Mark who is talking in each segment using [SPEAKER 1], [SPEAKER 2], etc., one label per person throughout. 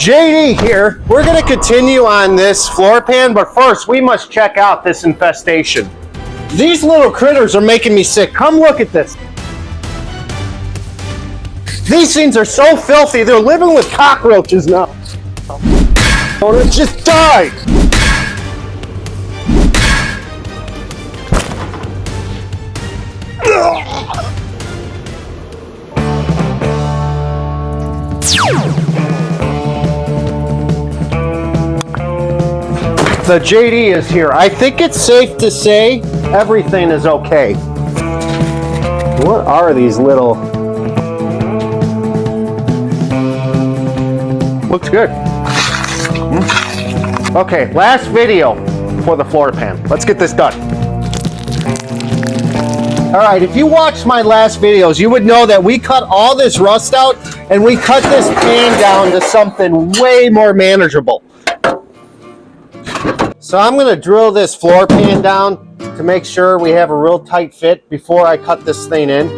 [SPEAKER 1] JD here. We're going to continue on this floor pan, but first we must check out this infestation. These little critters are making me sick. Come look at this. These things are so filthy, they're living with cockroaches now. Oh, it just died. The JD is here. I think it's safe to say everything is okay. What are these little... Looks good. Okay, last video for the floor pan. Let's get this done. All right, if you watched my last videos, you would know that we cut all this rust out and we cut this pan down to something way more manageable. So I'm gonna drill this floor pan down to make sure we have a real tight fit before I cut this thing in.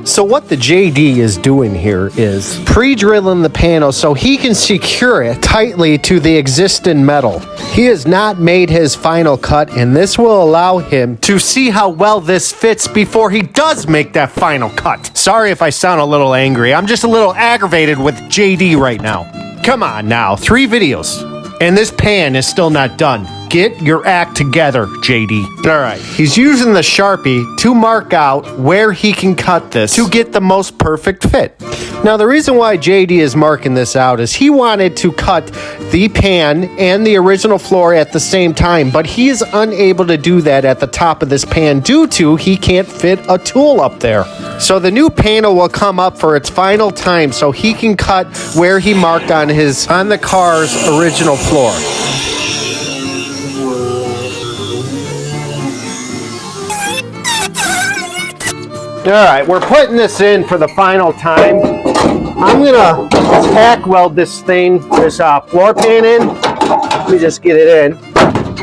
[SPEAKER 1] So what the JD is doing here is pre-drilling the panel so he can secure it tightly to the existing metal. He has not made his final cut, and this will allow him to see how well this fits before he does make that final cut. Sorry if I sound a little angry. I'm just a little aggravated with JD right now. Come on now, 3 videos, and this pan is still not done. Get your act together, JD. All right, he's using the Sharpie to mark out where he can cut this to get the most perfect fit. Now, the reason why JD is marking this out is he wanted to cut the pan and the original floor at the same time, but he is unable to do that at the top of this pan due to he can't fit a tool up there. So the new panel will come up for its final time so he can cut where he marked on the car's original floor. All right, we're putting this in for the final time. I'm gonna tack weld this floor pan in. Let me just get it in.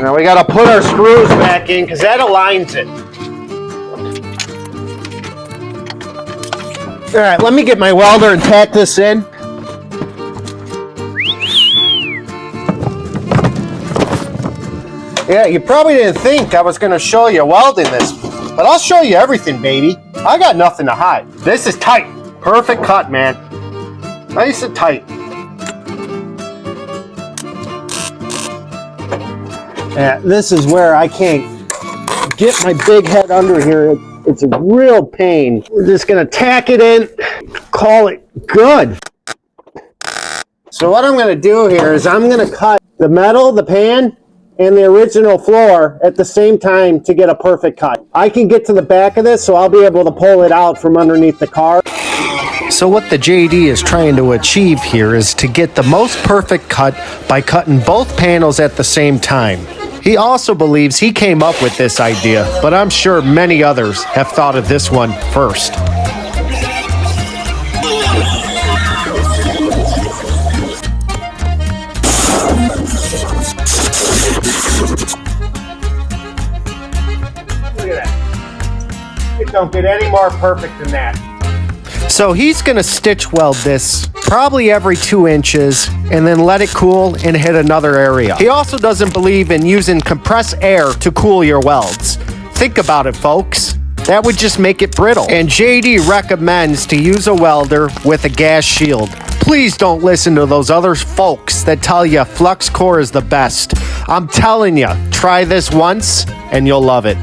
[SPEAKER 1] Now we gotta put our screws back in because that aligns it. All right, let me get my welder and tack this in. Yeah, you probably didn't think I was gonna show you welding this, but I'll show you everything, baby. I got nothing to hide. This is tight. Perfect cut, man. Nice and tight. Yeah, this is where I can't get my big head under here. It's a real pain. We're just gonna tack it in, call it good. So what I'm gonna do here is I'm gonna cut the metal, the pan, and the original floor at the same time to get a perfect cut. I can get to the back of this, so I'll be able to pull it out from underneath the car. So what the JD is trying to achieve here is to get the most perfect cut by cutting both panels at the same time. He also believes he came up with this idea, but I'm sure many others have thought of this one first. Look at that. It don't get any more perfect than that. So he's going to stitch weld this probably every 2 inches and then let it cool and hit another area. He also doesn't believe in using compressed air to cool your welds. Think about it, folks. That would just make it brittle. And JD recommends to use a welder with a gas shield. Please don't listen to those other folks that tell you flux core is the best. I'm telling you, try this once and you'll love it.